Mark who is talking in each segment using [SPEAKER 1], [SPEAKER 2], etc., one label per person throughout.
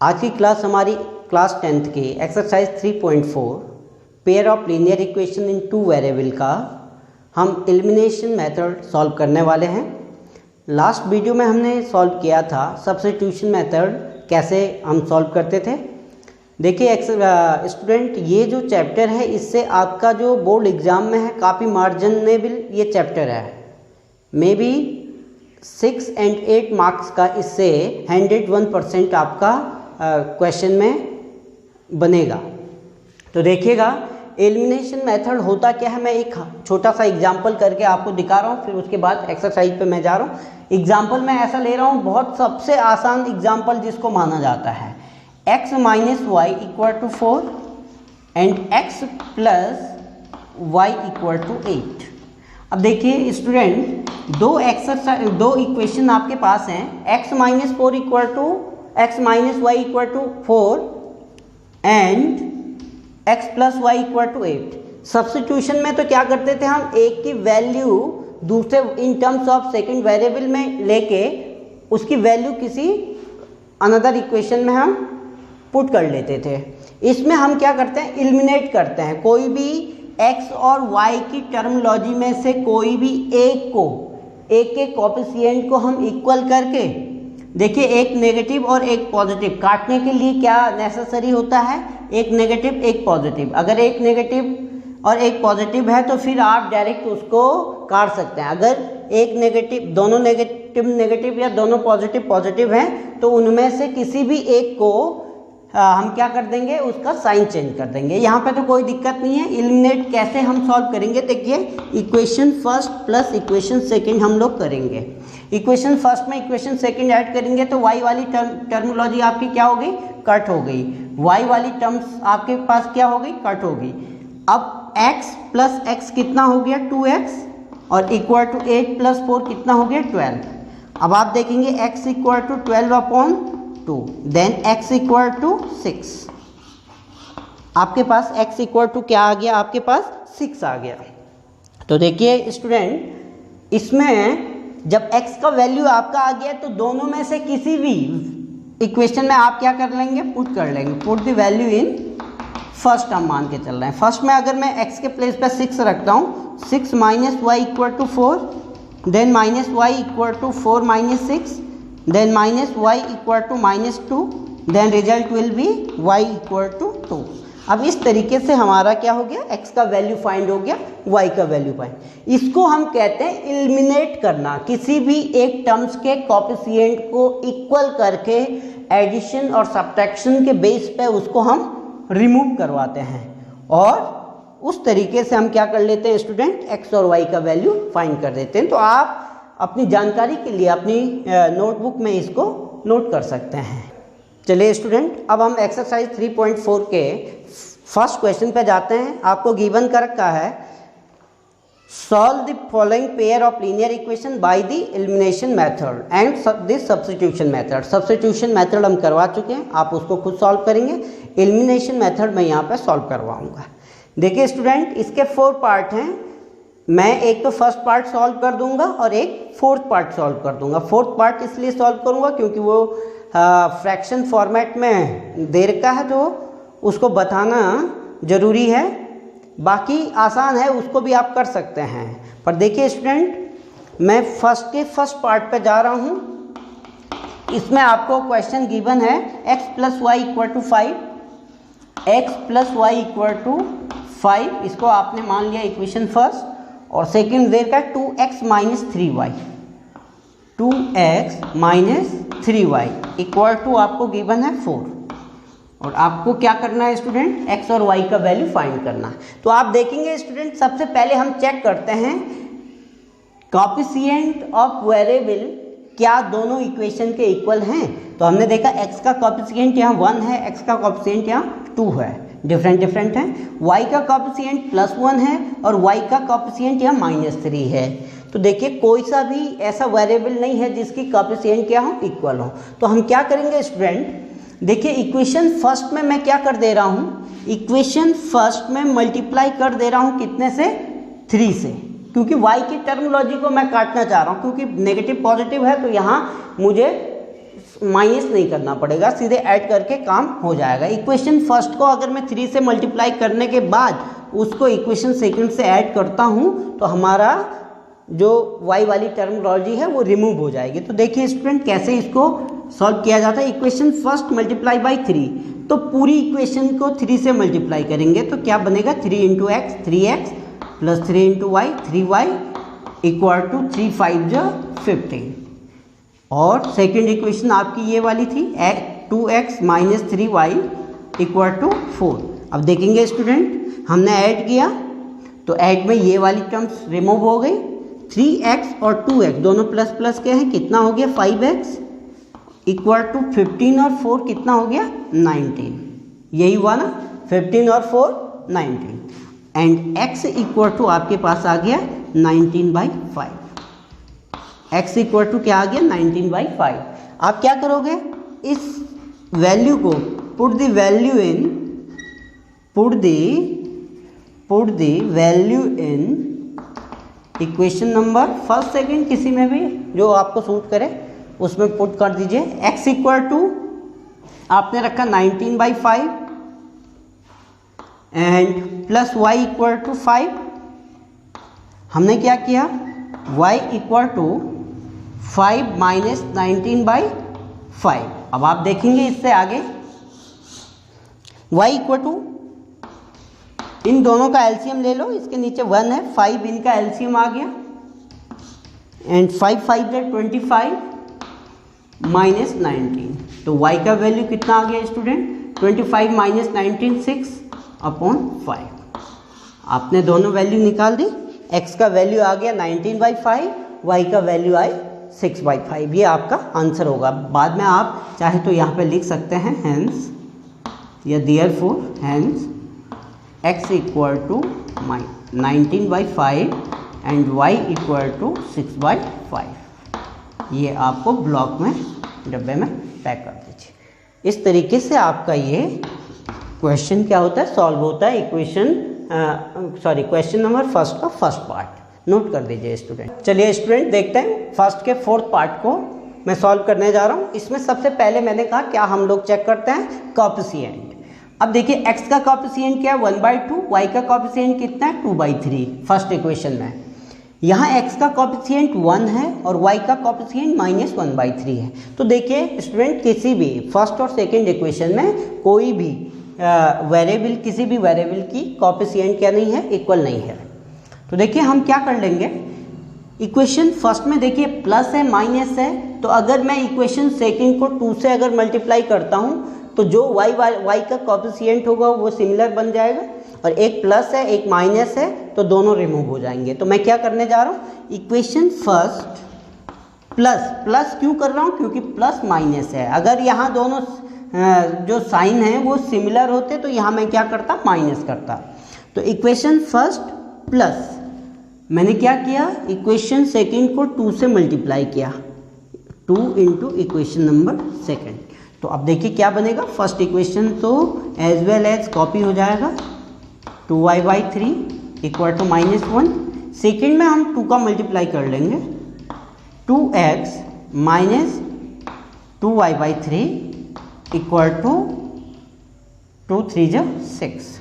[SPEAKER 1] आज की क्लास हमारी क्लास 10th की exercise 3.4 pair of linear equation in two variable का हम एलिमिनेशन मेथड सॉल्व करने वाले हैं। लास्ट वीडियो में हमने सॉल्व किया था सब्स्टिट्यूशन मेथड कैसे हम सॉल्व करते थे। देखिए स्टूडेंट, ये जो चैप्टर है इससे आपका जो बोर्ड एग्ज़ाम में है काफ़ी मार्जिनेबल ये चैप्टर है। मे बी 6 and 8 मार्क्स का इससे 101% आपका क्वेश्चन में बनेगा। तो देखिएगा एलिमिनेशन मेथड होता क्या है, मैं एक छोटा सा एग्जांपल करके आपको दिखा रहा हूँ, फिर उसके बाद एक्सरसाइज पे मैं जा रहा हूँ। एग्जांपल मैं ऐसा ले रहा हूँ, बहुत सबसे आसान एग्जांपल जिसको माना जाता है, x minus y equal to 4 and x plus y equal to 8। अब देखिए स्टूडेंट, दो इक्वेशन आपके पास हैं, x minus 4 equal to x minus y equal to 4 and x plus y equal to 8। Substitution में तो क्या करते थे हम, एक की वैल्यू दूसरे in terms of second variable में लेके उसकी वैल्यू किसी अनदर इक्वेशन में हम पुट कर लेते थे। इसमें हम क्या करते हैं, एलिमिनेट करते हैं। कोई भी x और y की टर्मिनोलॉजी में से कोई भी एक के कोएफिशिएंट को हम इक्वल करके, देखिए एक नेगेटिव और एक पॉजिटिव काटने के लिए क्या नेसेसरी होता है, एक नेगेटिव एक पॉजिटिव। अगर एक नेगेटिव और एक पॉजिटिव है तो फिर आप डायरेक्ट उसको काट सकते हैं। अगर एक नेगेटिव, दोनों नेगेटिव या दोनों पॉजिटिव हैं तो उनमें से किसी भी एक को हम क्या कर देंगे, उसका साइन चेंज कर देंगे। यहाँ पे तो कोई दिक्कत नहीं है। एलिमिनेट कैसे हम सॉल्व करेंगे, देखिए equation first plus equation second हम लोग करेंगे। इक्वेशन फर्स्ट में इक्वेशन सेकंड ऐड करेंगे तो y वाली टर्मिनोलॉजी आपकी क्या हो गई, कट हो गई। y वाली टर्म्स आपके पास क्या हो गई, कट हो गई। अब x प्लस x कितना हो गया, 2x, और इक्वल टू 8 प्लस 4 कितना हो गया, 12। अब आप देखेंगे x equal to 12/2, then x equal to 6। आपके पास x इक्वल टू क्या आ गया, आपके पास 6 आ गया। तो देखिए स्टूडेंट, इसमें जब x का वैल्यू आपका आ गया तो दोनों में से किसी भी इक्वेशन में आप क्या कर लेंगे, पुट कर लेंगे, put the value in first हम मान के चल रहे हैं। फर्स्ट में अगर मैं x के प्लेस पे 6 रखता हूँ, 6 minus y equal to 4, then minus y equal to 4 minus 6, then minus y equal to minus 2, then result will be y equal to 2। अब इस तरीके से हमारा क्या हो गया, x का वैल्यू फाइंड हो गया, y का वैल्यू फाइंड। इसको हम कहते हैं एलिमिनेट करना, किसी भी एक टर्म्स के कोएफिशिएंट को इक्वल करके एडिशन और सब्ट्रैक्शन के बेस पे उसको हम रिमूव करवाते हैं, और उस तरीके से हम क्या कर लेते हैं स्टूडेंट, x और y का वैल्यू फाइंड कर देते हैं। तो आप अपनी जानकारी के लिए अपनी नोटबुक में इसको नोट कर सकते हैं। चलिए स्टूडेंट, अब हम एक्सरसाइज 3.4 के फर्स्ट क्वेश्चन पे जाते हैं। आपको गिवन कर रखा है, solve the following pair of linear equation by the elimination method and this substitution method. Substitution method हम करवा चुके हैं, आप उसको खुद सॉल्व करेंगे। एलिमिनेशन मेथड मैं यहाँ पे सॉल्व करवाऊँगा। देखिए स्टूडेंट, इसके 4 पार्ट हैं। मैं एक तो फर्स्ट पार्ट सॉल्व कर दूंगा और एक फोर्थ पार्ट सॉल्व कर दूंगा। फोर्थ पार्ट इसलिए सॉल्व करूंगा क्योंकि वो फ्रैक्शन फॉर्मेट में दे रखा है, तो उसको बताना ज़रूरी है। बाकी आसान है, उसको भी आप कर सकते हैं। पर देखिए स्टूडेंट, मैं फर्स्ट पार्ट पे जा रहा हूँ। इसमें आपको क्वेश्चन गिवन है x plus y equal to 5, x plus y equal to 5, इसको आपने मान लिया इक्वेशन फर्स्ट, और सेकंड देर का 2x minus 3y, 2x minus 3y equal to आपको गिवन है 4, और आपको क्या करना है स्टूडेंट, x और y का वैल्यू फाइंड करना है। तो आप देखेंगे स्टूडेंट, सबसे पहले हम चेक करते हैं कोएफिशिएंट ऑफ वेरिएबल क्या दोनों इक्वेशन के इक्वल हैं। तो हमने देखा x का कोएफिशिएंट यहाँ 1 है, x का कोएफिशिएंट यहाँ 2 है, डिफरेंट हैं। y का कोएफिशिएंट +1 है और y का कोएफिशिएंट यहाँ -3 है। तो देखिए कोई सा भी ऐसा वेरिएबल नहीं है जिसकी कोएफिशिएंट क्या हो, इक्वल हो। तो हम क्या करेंगे स्टूडेंट, देखिए इक्वेशन फर्स्ट में मैं क्या कर दे रहा हूँ, इक्वेशन फर्स्ट में मल्टीप्लाई कर दे रहा हूँ कितने से, 3 से, क्योंकि y की टर्मिनोलॉजी को मैं काटना चाह रहा हूँ, क्योंकि नेगेटिव पॉजिटिव है तो यहाँ मुझे माइनस नहीं करना पड़ेगा, सीधे ऐड करके काम हो जाएगा। इक्वेशन फर्स्ट को अगर मैं 3 से मल्टीप्लाई करने के बाद उसको इक्वेशन सेकंड से ऐड करता हूँ तो हमारा जो y वाली टर्मिनोलॉजी है वो रिमूव हो जाएगी। तो देखिए स्टूडेंट कैसे इसको सॉल्व किया जाता है। इक्वेशन फर्स्ट मल्टीप्लाई बाई 3, तो पूरी इक्वेशन को 3 से मल्टीप्लाई करेंगे तो क्या बनेगा 3 into x 3x plus 3 into y 3y equal to 3 5 जो 15। और सेकेंड इक्वेशन आपकी ये वाली थी 2x minus 3y equal to 4। अब देखेंगे स्टूडेंट हमने ऐड किया तो ऐड में ये वाली टर्म्स रिमूव हो गई, 3x और 2x दोनों प्लस प्लस के हैं, कितना हो गया 5x इक्वल टू 15 और 4 कितना हो गया 19। यही हुआ ना, 15 और 4 19 एंड x इक्वल टू आपके पास आ गया 19/5। x इक्वल टू क्या आ गया 19/5। आप क्या करोगे, इस वैल्यू को put the value in equation number first second किसी में भी जो आपको सूट करे उसमें पुट कर दीजिए। x इक्वल टू आपने रखा 19/5 and plus y equal to 5। हमने क्या किया y इक्वल टू 5 माइनस 19/5। अब आप देखेंगे इससे आगे y इक्वल टू इन दोनों का एलसीएम ले लो, इसके नीचे 1 है, 5 इनका एलसीएम आ गया एंड 5 5 25 माइनस 19। तो y का वैल्यू कितना आ गया स्टूडेंट 25 माइनस 19 6/5। आपने दोनों वैल्यू निकाल दी, x का वैल्यू आ गया 19/5, y का वैल्यू आए 6/5। ये आपका आंसर होगा। बाद में आप चाहे तो यहाँ पे लिख सकते हैं हैंस या therefore hence x equal to 19/5 and y equal to 6/5। ये आपको ब्लॉक में डब्बे में पैक कर दीजिए। इस तरीके से आपका ये क्वेश्चन क्या होता है सॉल्व होता है। क्वेश्चन नंबर फर्स्ट का फर्स्ट पार्ट नोट कर दीजिए स्टूडेंट। चलिए स्टूडेंट देखते हैं फर्स्ट के फोर्थ पार्ट को मैं सॉल्व करने जा रहा हूँ। इसमें सबसे पहले मैंने कहा क्या हम लोग चेक करते हैं कोएफिशिएंट। अब देखिए x का कोएफिशिएंट क्या है 1/2, y का कोएफिशिएंट कितना है 2/3 फर्स्ट इक्वेशन में। यहाँ x का कोएफिशिएंट 1 है और y का कोएफिशिएंट -1/3 है। तो देखिए स्टूडेंट किसी भी फर्स्ट और सेकंड इक्वेशन में कोई भी वेरिएबल किसी भी वेरिएबल की कोएफिशिएंट क्या नहीं है इक्वल नहीं है। तो देखिए हम क्या कर लेंगे, इक्वेशन फर्स्ट में देखिए प्लस है माइनस है, तो अगर मैं इक्वेशन सेकंड को 2 से अगर मल्टीप्लाई करता हूँ तो जो y का कोएफिशिएंट होगा वो सिमिलर बन जाएगा, और एक प्लस है एक माइनस है तो दोनों रिमूव हो जाएंगे। तो मैं क्या करने जा रहा हूँ, इक्वेशन फर्स्ट प्लस क्यों कर रहा हूँ क्योंकि प्लस माइनस है। अगर यहाँ दोनों जो साइन है वो सिमिलर होते तो यहाँ मैं क्या करता माइनस करता। तो इक्वेशन फर्स्ट प्लस मैंने क्या किया इक्वेशन सेकंड को 2 से मल्टीप्लाई किया 2 इंटू इक्वेशन नंबर सेकंड। तो अब देखिए क्या बनेगा, फर्स्ट इक्वेशन तो एज वेल एज कॉपी हो जाएगा 2y/3 इक्वल टू -1। सेकेंड में हम 2 का मल्टीप्लाई कर लेंगे 2x minus 2y/3 equal to 2 3 6।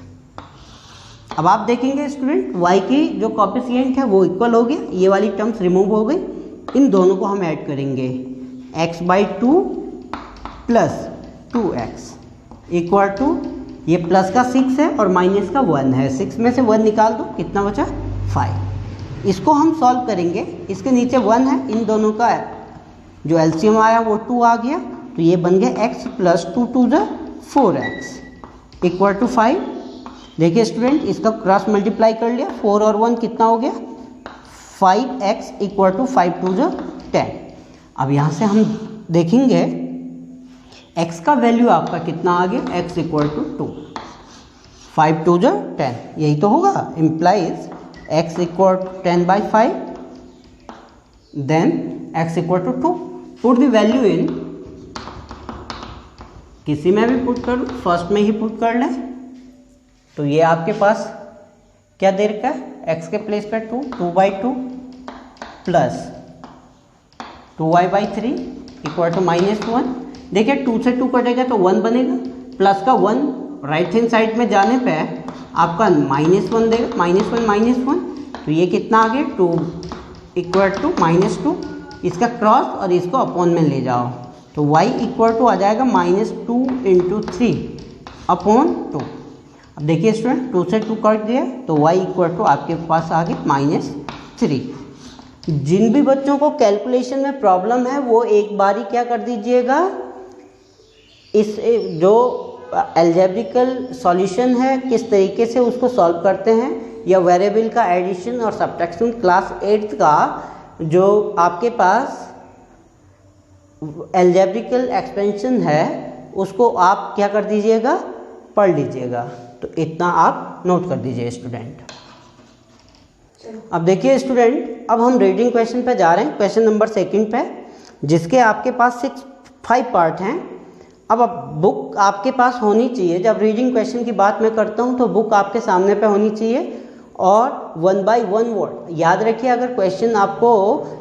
[SPEAKER 1] अब आप देखेंगे स्टूडेंट y की जो कोएफिशिएंट है वो इक्वल हो गया, ये वाली टर्म्स रिमूव हो गई, इन दोनों को हम ऐड करेंगे x/2 plus 2x equal to ये प्लस का 6 है और माइनस का 1 है, 6 में से 1 निकाल दो कितना बचा 5। इसको हम सॉल्व करेंगे, इसके नीचे 1 है, इन दोनों का जो एलसीएम आया वो 2 आ गया, तो ये बन गया x plus 2 2 4x equal to 5। देखिए स्टूडेंट इसका क्रॉस मल्टीप्लाई कर लिया, 4 और 1 कितना हो गया 5x इक्वल टू 5 2 10। अब यहाँ से हम देखेंगे x का वैल्यू आपका कितना आ गया x इक्वल टू 2 5 2 10, यही तो होगा, implies x equal 10/5 then x equal to 2। Put the value in, किसी में भी पुट कर, फर्स्ट में ही पुट कर लें, तो ये आपके पास क्या दे रखा है x के प्लेस पे 2/2 प्लस 2y/3 इक्वल टू -1। देखिए 2 से 2 कटेगा तो 1 बनेगा, प्लस का 1 राइट हैंड साइड में जाने पे आपका -1 देगा, -1, तो ये कितना आ गया 2 इक्वल टू -2, इसका क्रॉस और इसको अपॉन में ले जाओ तो y इक्वल टू आ जाएगा -2 × 3 अपॉन 2। अब देखिए स्टूडेंट 2 से 2 कट गया तो y इक्वल टू आपके पास आ गया -3। जिन भी बच्चों को कैलकुलेशन में प्रॉब्लम है वो एक बार ही क्या कर दीजिएगा, इस जो अलजेब्रिकल सॉल्यूशन है किस तरीके से उसको सॉल्व करते हैं, या वेरिएबल का एडिशन और सब्ट्रैक्शन क्लास 8th का जो आपके पास अलजेब्रिकल एक्सपेंशन है उसको आप क्या कर दीजिएगा, पढ़ लीजिएगा। तो इतना आप नोट कर दीजिए स्टूडेंट। अब देखिए स्टूडेंट, अब हम रीडिंग क्वेश्चन पे जा रहे हैं, क्वेश्चन नंबर 2 पे, जिसके आपके पास 5 पार्ट हैं। अब बुक आपके पास होनी चाहिए, जब रीडिंग क्वेश्चन की बात मैं करता हूँ तो बुक आपके सामने पे होनी चाहिए और 1 by 1 वर्ड याद रखिए। अगर क्वेश्चन आपको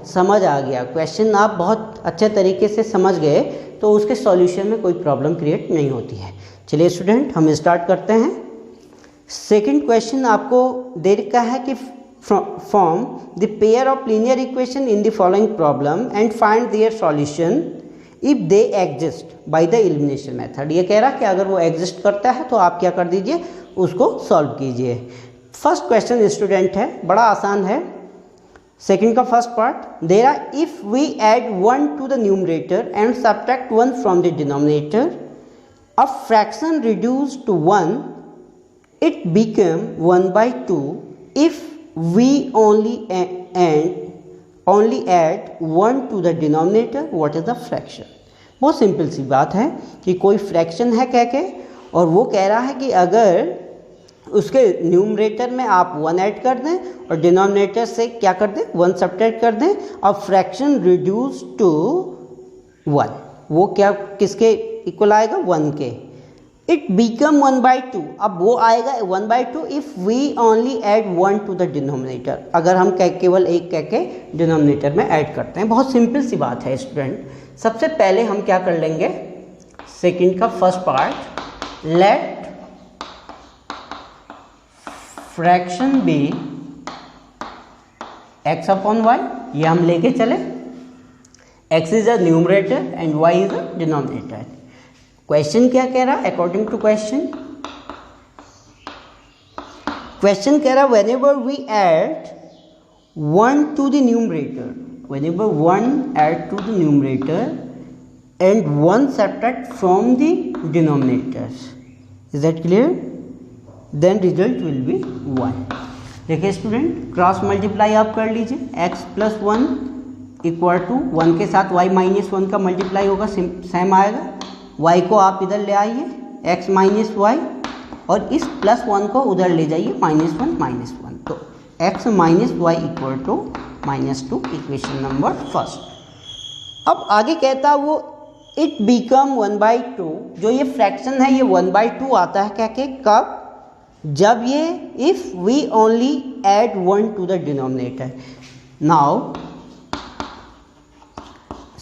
[SPEAKER 1] समझ आ गया, क्वेश्चन आप बहुत अच्छे तरीके से समझ गए तो उसके सॉल्यूशन में कोई प्रॉब्लम क्रिएट नहीं होती है। चलिए स्टूडेंट हम स्टार्ट करते हैं। सेकंड क्वेश्चन आपको दे रखा है कि form the pair of linear equation in the following problem and find their solution if they exist by the elimination method. ये कह रहा है कि अगर वो एग्जिस्ट करता है तो आप क्या कर दीजिए, उसको सॉल्व कीजिए। फर्स्ट क्वेश्चन स्टूडेंट है, बड़ा आसान है। सेकंड का फर्स्ट पार्ट दे रहा, if we add 1 to the numerator and subtract 1 from the denominator, a fraction reduce to 1 it became 1 by 2 if we only add 1 to the denominator. What is the fraction? बहुत simple सी बात है कि कोई fraction है कह के, और वो कह रहा है कि अगर उसके न्यूमरेटर में आप 1 ऐड कर दें और डिनोमिनेटर से क्या कर दें, 1 सब्ट्रैक्ट कर दें, और फ्रैक्शन रिड्यूस टू 1, वो क्या किसके इक्वल आएगा, 1 के। इट बिकम 1 by 2, अब वो आएगा 1 by 2 if we only add 1 to the denominator, अगर हम केवल एक कह के डिनोमिनेटर में ऐड करते हैं। बहुत सिंपल सी बात है स्टूडेंट। सबसे पहले हम क्या कर लेंगे, सेकंड का first part, let fraction be x upon y, ये हम लेके चले, x is a numerator and y is a denominator. Question क्या कह रहा है, अकॉर्डिंग टू क्वेश्चन कह रहा whenever we add 1 to the numerator, whenever 1 add to the numerator and 1 subtract from the denominator, is that clear? Then result will be 1। देखिए student, cross multiply आप कर लीजिए, x प्लस 1 इक्वल टू 1 के साथ y minus 1 का multiply होगा, same आएगा। y को आप इधर ले आइए x माइनस वाई, और इस प्लस 1 को उधर ले जाइए -1, तो x minus y equal to -2, equation number first. अब आगे कहता है वो इट बिकम 1 by 2, जो ये फ्रैक्शन है ये 1 by 2 आता है क्या के, कब, जब ये if we only add 1 to the denominator. Now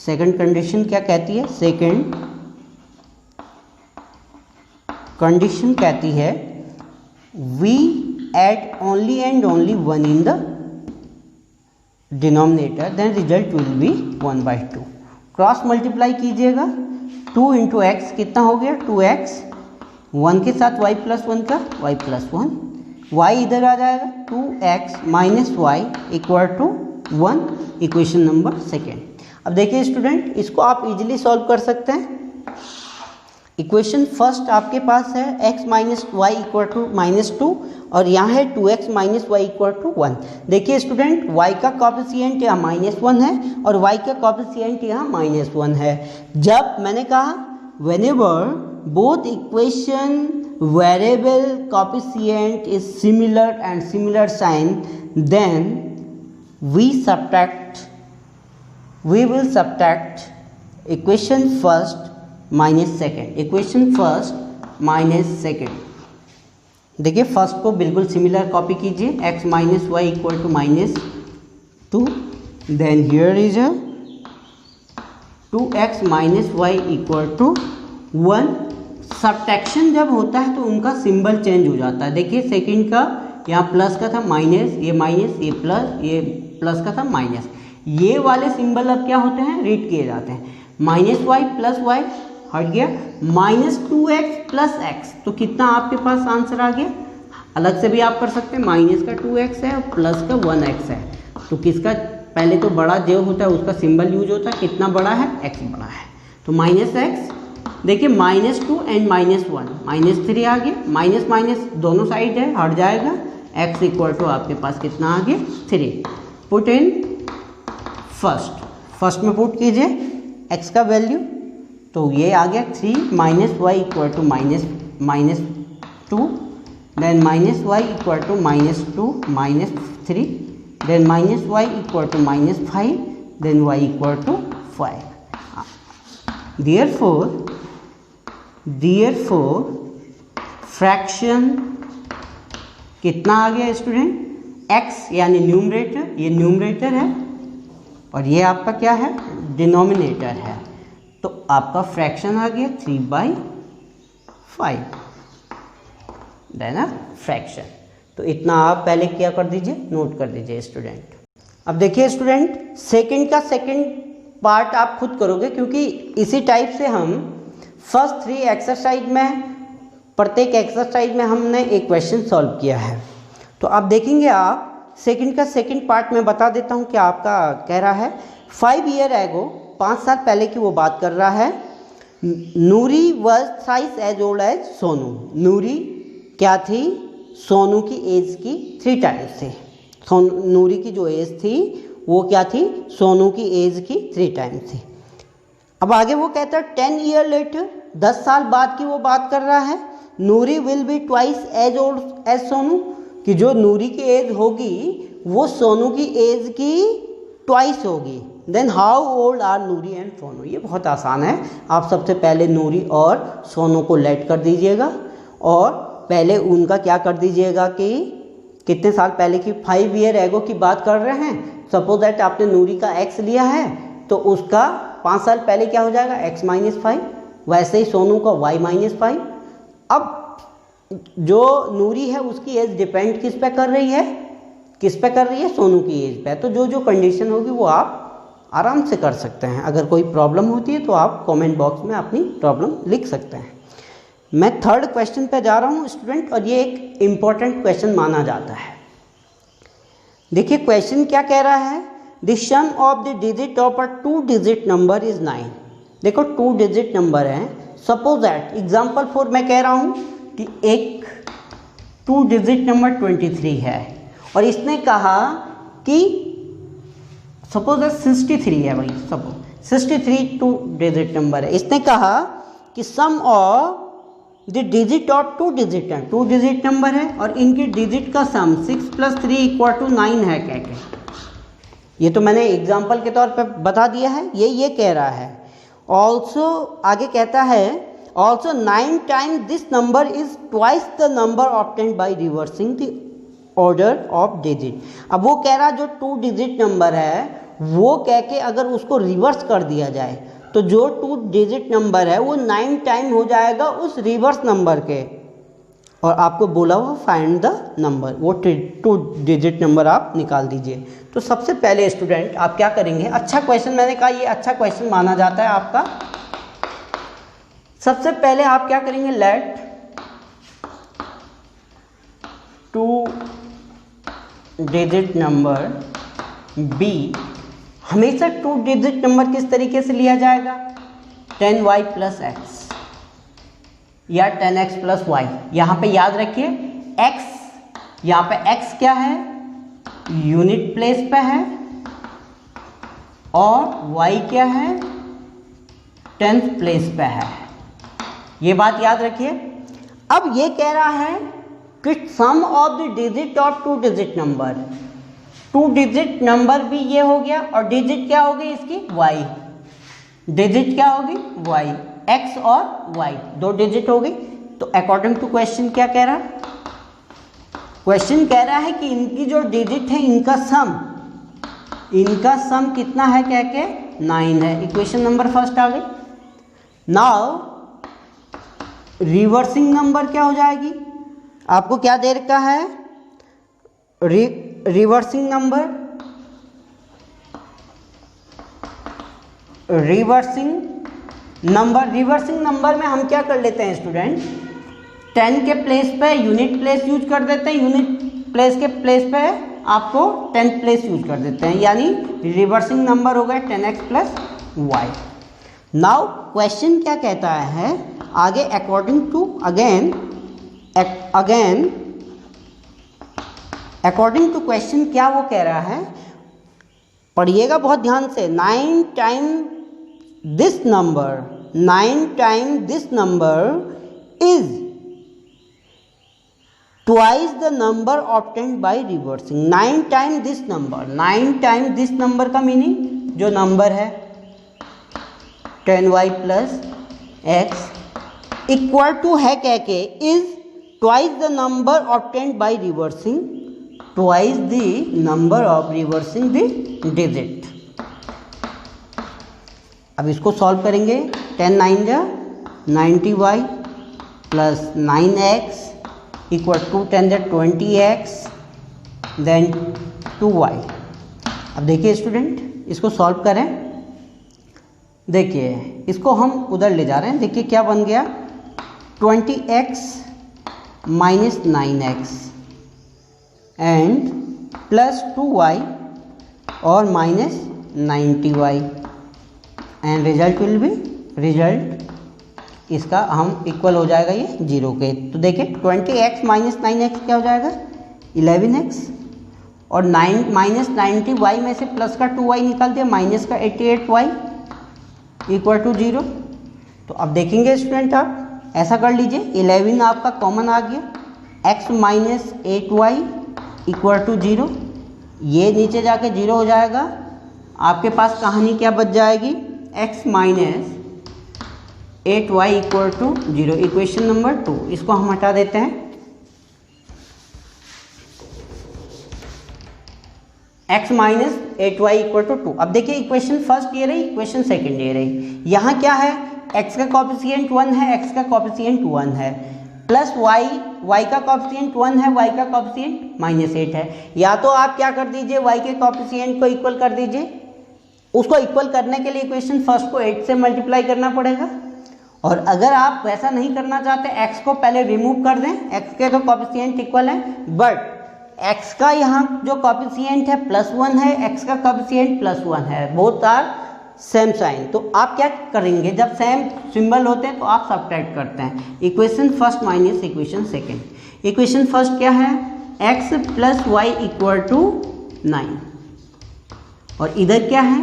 [SPEAKER 1] second condition क्या कहती है, सेकंड कंडीशन कहती है we add only and only 1 in the denominator, then result will be 1 by 2। Cross multiply कीजिएगा, 2 × x कितना हो गया, 2x, 1 के साथ y प्लस 1 का y प्लस 1, y इधर आ जाएगा 2x minus y equal to 1, equation number second. अब देखिए स्टूडेंट, इसको आप इजीली सॉल्व कर सकते हैं। इक्वेशन फर्स्ट आपके पास है x minus y equal to -2, और यहाँ है 2x minus y equal to 1। देखिए स्टूडेंट, y का कॉफिशिएंट यहाँ -1 है और y का कॉफिशिएंट यहाँ -1 है। जब मैंने कहा whenever both equation variable coefficient is similar and similar sign, then we will subtract equation first minus second, equation first minus second. देखिए फर्स्ट को बिल्कुल सिमिलर कॉपी कीजिए, x minus y equal to -2, then here is 2x minus y equal to 1। Subtraction जब होता है तो उनका symbol change हो जाता है। देखिए सेकंड का यहाँ प्लस का था माइनस, ये माइनस, ये प्लस का था माइनस। ये वाले सिंबल अब क्या होते हैं, रीड किए जाते हैं। माइनस वाई प्लस वाई हट गया, माइनस 2x प्लस एक्स, तो कितना आपके पास आंसर आ गया। अलग से भी आप कर सकते हैं, माइनस का 2x है और प्लस का 1x है, तो किसका पहले तो बड़ा जो होता है उसका सिंबल यूज होता है, कितना बड़ा है, x बड़ा है, तो माइनस एक्स। देखिए -2 एंड -1 -3 आ गया, माइनस माइनस दोनों साइड है, हट जाएगा, x इक्वल टू आपके पास कितना आ गया 3। पुट इन फर्स्ट में पुट कीजिए x का वैल्यू, तो ये आ गया 3 minus y equal to -2, then minus y equal to -2 -3, then minus y equal to -5, then y equal to 5। Therefore fraction कितना आ गया स्टूडेंट, x यानी न्यूमरेटर, ये न्यूमरेटर है और ये आपका क्या है, डिनोमिनेटर है, तो आपका फ्रैक्शन आ गया 3/5, देना फ्रैक्शन। तो इतना आप पहले क्या कर दीजिए, नोट कर दीजिए स्टूडेंट। अब देखिए स्टूडेंट, सेकंड का सेकंड पार्ट आप खुद करोगे, क्योंकि इसी टाइप से हम फर्स्ट 3 एक्सरसाइज में, प्रत्येक एक्सरसाइज में हमने एक क्वेश्चन सॉल्व किया है। तो आप देखेंगे, आप सेकंड का सेकंड पार्ट में बता देता हूँ क्या आपका कह रहा है। 5 ईयर एगो, 5 साल पहले की वो बात कर रहा है। Noori was thrice as old as Sonu. Noori क्या थी, सोनू की एज की 3 टाइम्स थी। नूरी की जो एज थी वो क्या थी, सोनू की एज की 3 टाइम्स थी। अब आगे वो कहता है 10 ईयर लेटर, 10 साल बाद की वो बात कर रहा है। Noori will be twice as old as Sonu, कि जो नूरी की एज होगी वो सोनू की एज की ट्वाइस होगी। Then how old are Noori and Sonu. ये बहुत आसान है, आप सबसे पहले नूरी और सोनू को लेट कर दीजिएगा और पहले उनका क्या कर दीजिएगा कि कितने साल पहले की, 5 ईयर एगो की बात कर रहे हैं। सपोज दैट आपने नूरी का x लिया है तो उसका 5 साल पहले क्या हो जाएगा, x माइनस 5, वैसे ही सोनू का y माइनस 5। अब जो नूरी है उसकी एज डिपेंड किस पे कर रही है, किस पे कर रही है, सोनू की एज पे। तो जो जो कंडीशन होगी वो आप आराम से कर सकते हैं। अगर कोई प्रॉब्लम होती है तो आप कमेंट बॉक्स में अपनी प्रॉब्लम लिख सकते हैं। मैं थर्ड क्वेश्चन पे जा रहा हूँ स्टूडेंट, और ये एक इम्पॉर्टेंट क्वेश्चन माना जाता है। देखिए क्वेश्चन क्या कह रहा है, the sum of the digit of a 2 digit number is 9। देखो 2 डिजिट नंबर है। सपोज दैट एग्जाम्पल फॉर मैं कह रहा हूँ कि एक 2 डिजिट नंबर 23 है और इसने कहा कि सपोज दैट 63 है भाई, सपोज 63 2 डिजिट नंबर है। इसने कहा कि sum of the digit of 2 digit है, 2 डिजिट नंबर है और इनकी डिजिट का सम 6 + 3 = 9 है। क्या क्या, ये तो मैंने एग्जाम्पल के तौर पे बता दिया है, ये कह रहा है। ऑल्सो आगे कहता है, also 9 times this number is twice the number obtained by reversing the order of digit. अब वो कह रहा जो 2 डिजिट नंबर है वो कह के अगर उसको रिवर्स कर दिया जाए तो जो 2 डिजिट नंबर है वो 9 टाइम हो जाएगा उस रिवर्स नंबर के, और आपको बोला हुआ फाइंड द नंबर, वो 2 डिजिट नंबर आप निकाल दीजिए। तो सबसे पहले स्टूडेंट आप क्या करेंगे, अच्छा क्वेश्चन, मैंने कहा ये अच्छा क्वेश्चन माना जाता है आपका। सबसे पहले आप क्या करेंगे, लेट 2 डिजिट नंबर बी। हमेशा 2 डिजिट नंबर किस तरीके से लिया जाएगा, 10y + x या 10x + y। यहाँ पे याद रखिए x, यहाँ पे x क्या है, यूनिट प्लेस पे है, और y क्या है, 10th प्लेस पे है। ये बात याद रखिए। अब ये कह रहा है कि sum of the digit of 2 digit number, 2 digit number भी ये हो गया और डिजिट क्या होगी इसकी, y। डिजिट क्या होगी, y, x और y 2 डिजिट हो गई। तो अकॉर्डिंग टू क्वेश्चन क्या कह रहा है, क्वेश्चन कह रहा है कि इनकी जो डिजिट है इनका सम कितना है, कह के 9 है। इक्वेशन नंबर फर्स्ट आ गई। नाउ रिवर्सिंग नंबर क्या हो जाएगी, आपको क्या दे रखा है, रिवर्सिंग नंबर में हम क्या कर लेते हैं स्टूडेंट, 10 के प्लेस पे यूनिट प्लेस यूज कर देते हैं, यूनिट प्लेस के प्लेस पे आपको 10 प्लेस यूज कर देते हैं, यानी रिवर्सिंग नंबर हो गया 10x plus Y. Now question क्या कहता है आगे, according to according to question क्या वो कह रहा है, पढ़िएगा बहुत ध्यान से। 9 time this number is twice the number obtained by reversing. 9 time this number का मीनिंग, जो नंबर है 10y plus x equal to है क्या के, is twice the number obtained by reversing, twice the number of reversing the digit. अब इसको solve करेंगे। 10 9 जा 90y plus 9x equal to 10 जा 20x देन 2y। अब देखिए स्टूडेंट, इसको सॉल्व करें। देखिए इसको हम उधर ले जा रहे हैं, देखिए क्या बन गया, 20x minus 9x and plus 2y और minus 90y and result will B, result इसका हम इक्वल हो जाएगा ये 0 के। तो देखिए 20x माइनस 9x क्या हो जाएगा, 11x, और 9 माइनस 90y में से प्लस का 2y निकाल दिया, माइनस का 88y इक्वल टू 0। तो अब देखेंगे स्टूडेंट, आप ऐसा कर लीजिए, 11 आपका कॉमन आ गया, x minus 8y equal to 0, ये नीचे जाके 0 हो जाएगा। आपके पास कहानी क्या बच जाएगी, x minus 8y equal to 0, equation number 2। इसको हम हटा देते हैं, x minus 8y equal to 2। अब देखिए इक्वेशन फर्स्ट ये रही, इक्वेशन सेकंड ये रही। यहाँ क्या है, x का कॉफिशिएंट 1 है, x का कॉफिशिएंट 1 है, प्लस y का कॉफिशिएंट 1 है, y का कॉफिशिएंट माइनस 8 है। या तो आप क्या कर दीजिए, y के कॉफिशिएंट को इक्वल कर दीजिए, उसको इक्वल करने के लिए इक्वेशन फर्स्ट को 8 से मल्टीप्लाई करना पड़ेगा। और अगर आप वैसा नहीं करना चाहते, x को पहले रिमूव कर दें, x के तो कॉफिशिएंट इक्वल है, बट x का यहाँ जो कॉफिशिएंट है +1 है, x का कॉफिशिएंट +1 है, बोथ आर सेम साइन। तो आप क्या करेंगे, जब सेम सिंबल होते हैं तो आप सब्ट्रैक्ट करते हैं, equation first minus equation second. Equation first क्या है, x plus y equal to 9, और इधर क्या है,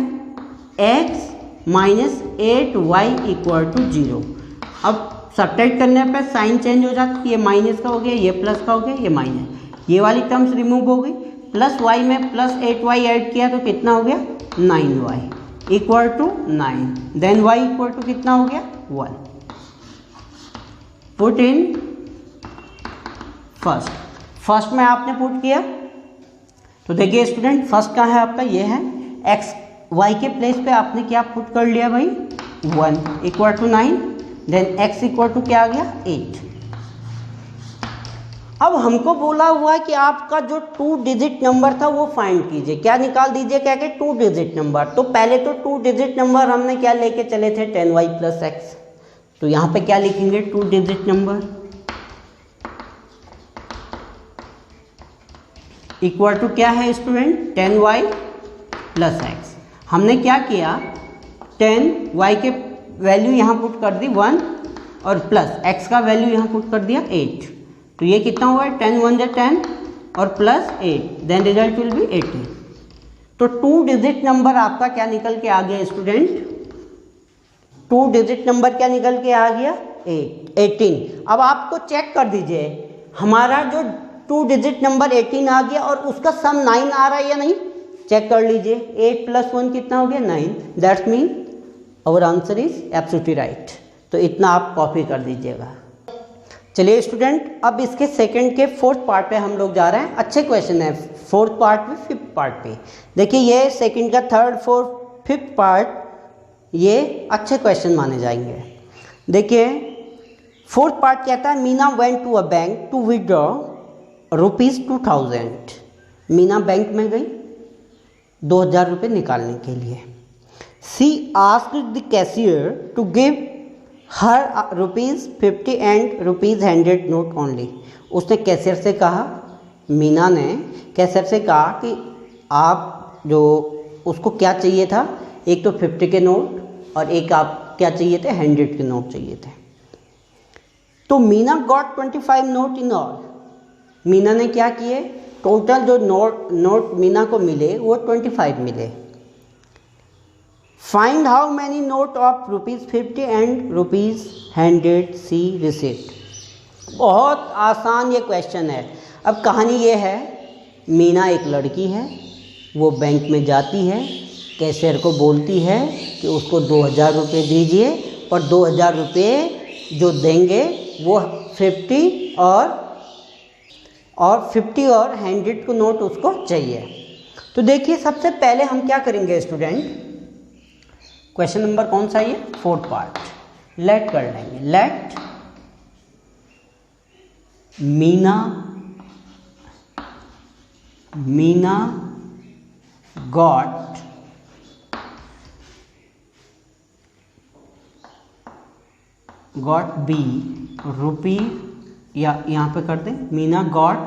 [SPEAKER 1] x minus 8y equal to 0। अब सब्ट्रैक्ट करने पर साइन चेंज हो जाता है, ये माइनस का हो गया, ये प्लस का हो गया, ये माइनस, ये वाली टर्म्स रिमूव हो गई, प्लस y में प्लस 8y ऐड किया तो कितना हो गया, 9y equal to 9, then y equal to कितना हो गया, 1। पुट इन फर्स्ट में आपने पुट किया, तो देखिए स्टूडेंट फर्स्ट का है आपका, ये है x, y के प्लेस पे आपने क्या पुट कर लिया भाई, 1 equal to 9, then x equal to क्या आ गया, 8। अब हमको बोला हुआ है कि आपका जो 2 डिजिट नंबर था वो फाइंड कीजिए, क्या निकाल दीजिए, क्या कि 2 डिजिट नंबर। तो पहले तो 2 डिजिट नंबर हमने क्या लेके चले थे, 10y प्लस एक्स। तो यहाँ पे क्या लिखेंगे, 2 डिजिट नंबर इक्वल टू क्या है स्टूडेंट, 10y प्लस एक्स। हमने क्या किया, 10y के वैल्यू यहाँ पुट कर दी 1, और प्लस x का वैल्यू यहाँ पुट कर दिया 8। तो ये कितना हुआ है, 10 1 10 और plus 8, then result will be 18। तो 2 डिजिट नंबर आपका क्या निकल के आ गया स्टूडेंट, 2 डिजिट नंबर क्या निकल के आ गया, 18। अब आपको चेक कर दीजिए, हमारा जो 2 डिजिट नंबर 18 आ गया और उसका सम 9 आ रहा है या नहीं, चेक कर लीजिए। 8 + 1 कितना हो गया, 9। That's mean our answer is absolutely right. तो इतना आप कॉपी कर दीजिएगा। चलिए स्टूडेंट, अब इसके सेकंड के 4th पार्ट पे हम लोग जा रहे हैं। अच्छे क्वेश्चन है 4th पार्ट पे, 5th पार्ट पे। देखिए ये सेकंड का 3rd 4th 5th पार्ट ये अच्छे क्वेश्चन माने जाएंगे। देखिए फोर्थ पार्ट कहता है Meena went to a bank to withdraw ₹2000। Meena bank में गई 2000 रुपये निकालने के लिए। She asked the cashier to give her ₹50 and ₹100 note only. उसने कैशियर से कहा, मीना ने कैशियर से कहा कि आप जो उसको क्या चाहिए था, एक तो 50 के नोट और एक आप क्या चाहिए थे, 100 के नोट चाहिए थे। तो Meena got 25 note in all. Meena ने क्या किए, टोटल जो नोट मीना को मिले वो 25 मिले। Find how many note of ₹50 and ₹100 she received. बहुत आसान ये क्वेश्चन है। अब कहानी ये है, मीना एक लड़की है, वो बैंक में जाती है, कैशियर को बोलती है कि उसको 2000 रुपये दीजिए और 2000 रुपये जो देंगे वो 50 और 100 को नोट उसको चाहिए। तो देखिए सबसे पहले हम क्या करेंगे स्टूडेंट, क्वेश्चन नंबर कौन सा ये, फोर्थ पार्ट, लेट कर लेंगे। Let Meena got be rupee, या यहाँ पे कर दें Meena got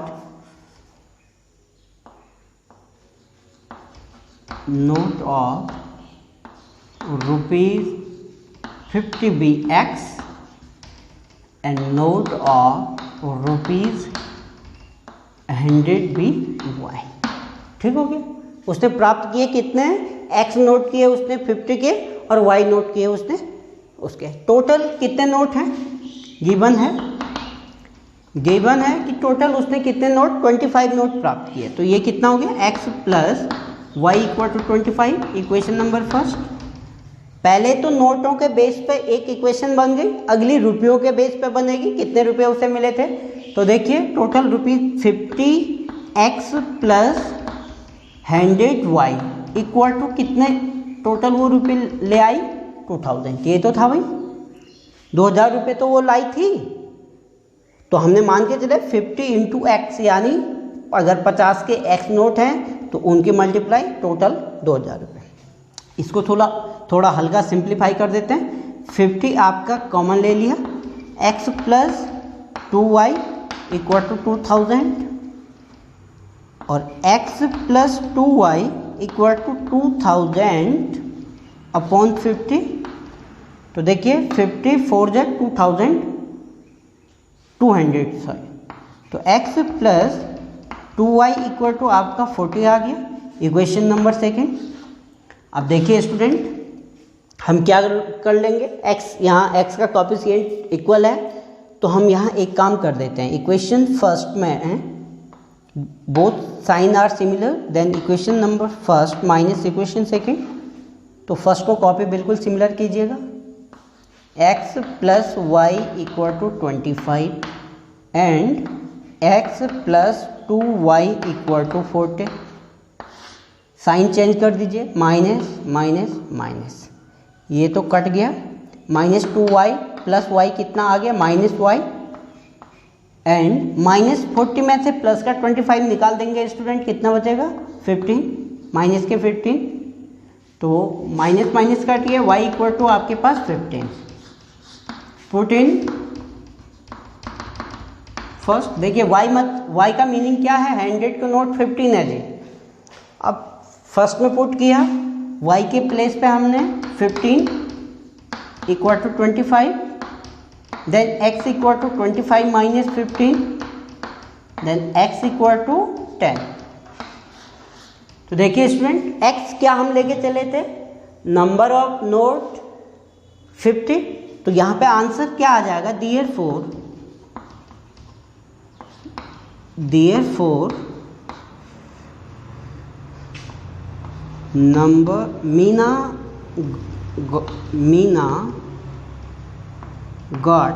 [SPEAKER 1] note of ₹50 be x and note of ₹100 be y. ठीक हो गया। उसने प्राप्त किए कितने, एक्स नोट किए उसने 50 के और वाई नोट किए उसने उसके। टोटल कितने नोट हैं, गिवन है कि टोटल उसने कितने नोट, 25 नोट प्राप्त किए। तो ये कितना हो गया, x plus y equal to 25, equation number first. पहले तो नोटों के बेस पे एक इक्वेशन बन गई, अगली रुपयों के बेस पे बनेगी, कितने रुपये उसे मिले थे। तो देखिए total ₹50x plus 100y equal to कितने, टोटल वो रुपये ले आई 2000। ये तो था भाई, 2000 रुपये तो वो लाई थी। तो हमने मान के चले 50 इंटू एक्स, यानी अगर 50 के x नोट हैं तो उनके मल्टीप्लाई टोटल 2000 रुपये। इसको थोड़ा हल्का सिंप्लीफाई कर देते हैं। 50 आपका कॉमन ले लिया, x plus 2y equal to 2000 और x plus 2y equal to 2000 upon 50। तो देखिए 50 4 जा 2200 सॉरी, तो x plus 2y equal to आपका 40 आ गया, इक्वेशन नंबर सेकेंड। अब देखिए स्टूडेंट हम क्या कर लेंगे, x यहाँ x का कोएफिशिएंट इक्वल है तो हम यहाँ एक काम कर देते हैं, इक्वेशन फर्स्ट में both sign are similar, then equation number first minus equation second. तो फर्स्ट को कॉपी बिल्कुल सिमिलर कीजिएगा, x plus y equal to 25 and x plus 2y equal to 40। Sign change कर दीजिए, माइनस माइनस माइनस, ये तो cut गया, minus 2y plus y कितना आ गया, -y एंड -40 में से प्लस का 25 निकाल देंगे स्टूडेंट, कितना बचेगा 15, माइनस के 15, तो माइनस माइनस काटिए, y इक्वल टू आपके पास 15 फर्स्ट। देखिए y का मीनिंग क्या है, 100 का नोट 15 है जी। अब फर्स्ट में पुट किया, y के प्लेस पे हमने 15 equal to 25, then x equal to 25 minus 15, then x equal to 10। तो देखिए स्टूडेंट x क्या हम लेके चले थे, नंबर ऑफ नोट 50, तो यहाँ पे आंसर क्या आ जाएगा, therefore number Meena got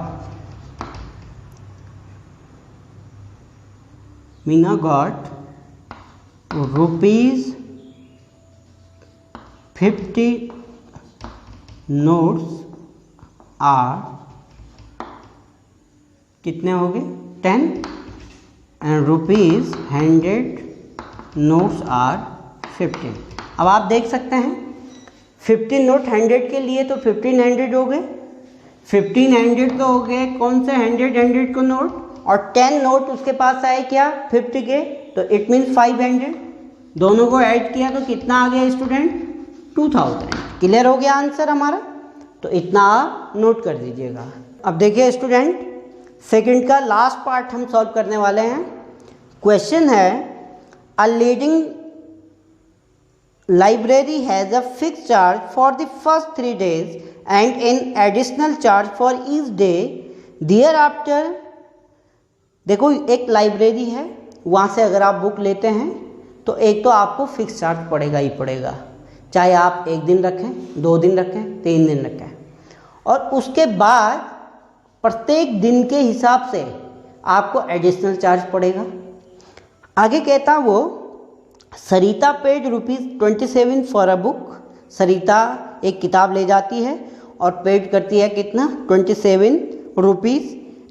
[SPEAKER 1] ₹50 notes are कितने हो गए 10 एंड रुपीज़ 100 नोट्स आर 15। अब आप देख सकते हैं 15 नोट 100 के लिए तो 1500 हो गए, 1500 तो हो गए कौन से 100 को नोट, और 10 नोट उसके पास आए क्या 50 के, तो इट मीन्स 500। दोनों को ऐड किया तो कितना आ गया स्टूडेंट 2000। क्लियर हो गया आंसर हमारा, तो इतना आप नोट कर दीजिएगा। अब देखिए स्टूडेंट सेकंड का लास्ट पार्ट हम सॉल्व करने वाले हैं। क्वेश्चन है a leading library has a fix charge for the first 3 days and an additional charge for each day thereafter. देखो एक लाइब्रेरी है, वहाँ से अगर आप बुक लेते हैं तो एक तो आपको फिक्स चार्ज पड़ेगा ही पड़ेगा, चाहे आप 1 दिन रखें, 2 दिन रखें, 3 दिन रखें, और उसके बाद प्रत्येक दिन के हिसाब से आपको एडिशनल चार्ज पड़ेगा। आगे कहता वो सरिता पेड ₹27 फॉर अ बुक। सरिता एक किताब ले जाती है और पेड करती है कितना 27 rupees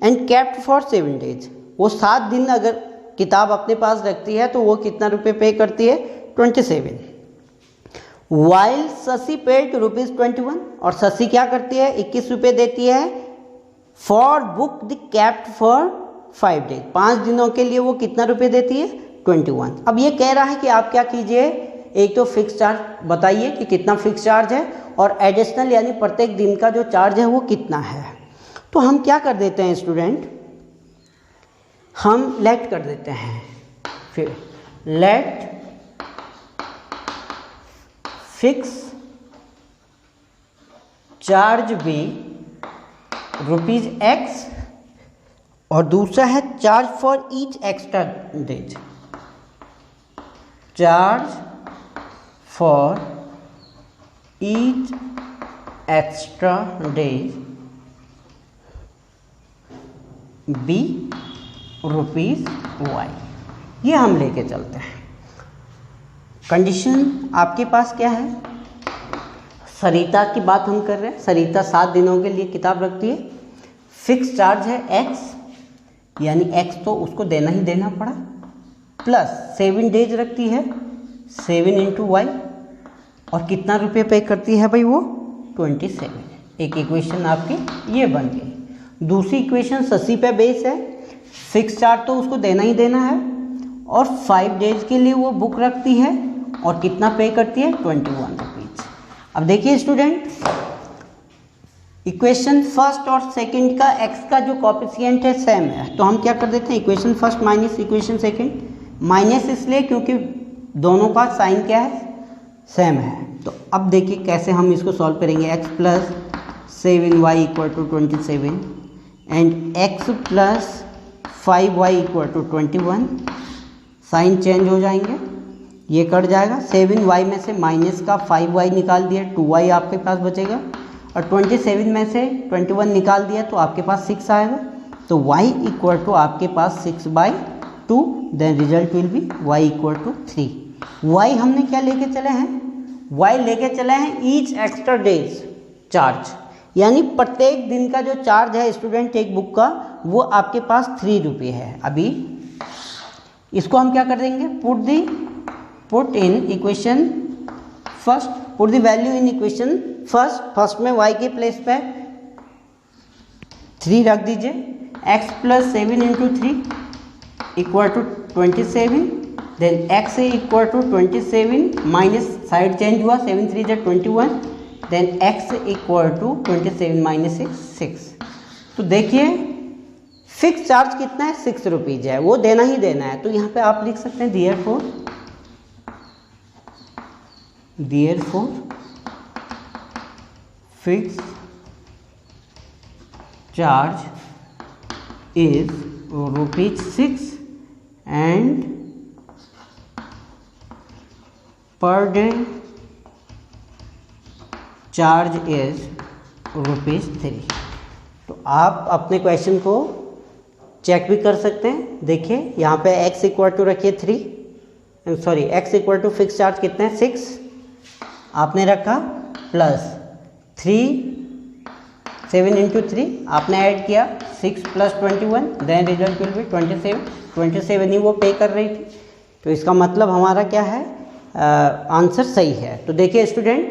[SPEAKER 1] and kept for 7 days। वो 7 दिन अगर किताब अपने पास रखती है तो वो कितना रुपए पे करती है 27। वाइल शशि पेड ₹21, और शशि क्या करती है 21 रुपये देती है for book the kept for 5 days। 5 दिनों के लिए वो कितना रुपये देती है 21। अब ये कह रहा है कि आप क्या कीजिए, एक तो फिक्स चार्ज बताइए कि कितना फिक्स चार्ज है, और एडिशनल यानी प्रत्येक दिन का जो चार्ज है वो कितना है। तो हम क्या कर देते हैं स्टूडेंट, हम लेट कर देते हैं, फिर let fix charge be ₹X, और दूसरा है charge for each extra days. Charge for each extra days be ₹Y। ये हम लेके चलते हैं। कंडीशन आपके पास क्या है, सरिता की बात हम कर रहे हैं, सरिता 7 दिनों के लिए किताब रखती है, फिक्स चार्ज है X, यानी X तो उसको देना ही देना पड़ा, प्लस 7 डेज रखती है 7 × Y, और कितना रुपये पे करती है भाई वो 27। एक इक्वेशन आपकी ये बन गई। दूसरी इक्वेशन शशि पे बेस है, फिक्स चार्ज तो उसको देना ही देना है, और 5 डेज के लिए वो बुक रखती है और कितना पे करती है 21 रुपीज़। अब देखिए स्टूडेंट इक्वेशन फर्स्ट और सेकंड का x का जो कॉफिशिएंट है सेम है, तो हम क्या कर देते हैं equation first minus equation second. Minus इसलिए क्योंकि दोनों का साइन क्या है सेम है। तो अब देखिए कैसे हम इसको सॉल्व करेंगे। x plus 7y = 27 and x plus 5y = 21। Sign change हो जाएंगे, ये कट जाएगा। 7y में से माइनस का 5y निकाल दिया, 2y आपके पास बचेगा, और 27 में से 21 निकाल दिया तो आपके पास 6 आएगा। तो y = आपके पास 6/2, then result will be y = 3। y हमने क्या लेके चले हैं, y लेके चले हैं ईच एक्स्ट्रा डेज चार्ज, यानी प्रत्येक दिन का जो चार्ज है स्टूडेंट एक बुक का वो आपके पास 3 रुपये है। अभी इसको हम क्या कर देंगे, put in equation first, put the value in equation first में y के प्लेस पे 3 रख दीजिए। x plus 7 × 3 = 27, then x = 27 minus side change हुआ, 7 3 = 21, देन x = 27 माइनस 6। तो देखिए फिक्स चार्ज कितना है 6 रुपीज़ है, वो देना ही देना है। तो यहाँ पे आप लिख सकते हैं therefore fixed charge is ₹6 and per day charge is ₹3। तो आप अपने क्वेश्चन को चेक भी कर सकते हैं। देखिए यहाँ पे x = रखिए 3, सॉरी x = फिक्स चार्ज कितना है 6 आपने रखा, प्लस 7 इंटू 3 आपने ऐड किया 6 plus 21, then result will be 27 ही वो पे कर रही थी। तो इसका मतलब हमारा क्या है, आंसर सही है। तो देखिए स्टूडेंट,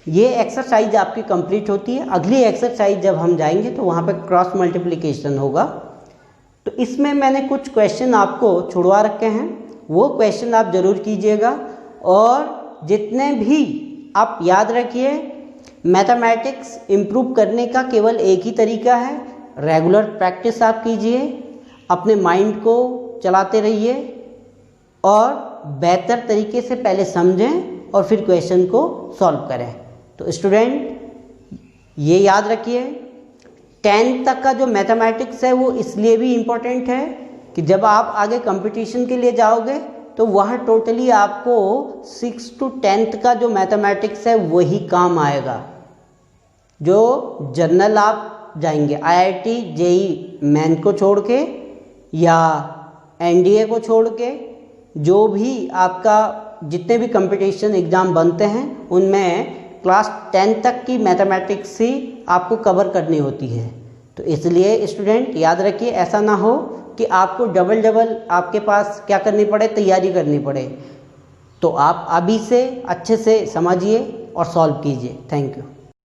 [SPEAKER 1] ये एक्सरसाइज आपकी कंप्लीट होती है। अगली एक्सरसाइज जब हम जाएंगे तो वहाँ पे क्रॉस मल्टीप्लिकेशन होगा। तो इसमें मैंने कुछ क्वेश्चन आपको छुड़वा रखे हैं, वो क्वेश्चन आप ज़रूर कीजिएगा। और जितने भी आप याद रखिए, मैथमेटिक्स इम्प्रूव करने का केवल एक ही तरीका है, रेगुलर प्रैक्टिस आप कीजिए, अपने माइंड को चलाते रहिए और बेहतर तरीके से पहले समझें और फिर क्वेश्चन को सॉल्व करें। तो स्टूडेंट ये याद रखिए, 10th तक का जो मैथमेटिक्स है वो इसलिए भी इम्पोर्टेंट है कि जब आप आगे कंपटीशन के लिए जाओगे तो वह टोटली आपको 6 to 10th का जो मैथमेटिक्स है वही काम आएगा। जो जनरल आप जाएंगे IIT JEE मेन को छोड़ के या NDA को छोड़ के, जो भी आपका जितने भी कंपटीशन एग्ज़ाम बनते हैं उनमें क्लास 10 तक की मैथमेटिक्स ही आपको कवर करनी होती है। तो इसलिए स्टूडेंट याद रखिए, ऐसा ना हो कि आपको डबल आपके पास क्या करनी पड़े, तैयारी करनी पड़े। तो आप अभी से अच्छे से समझिए और सॉल्व कीजिए। Thank you.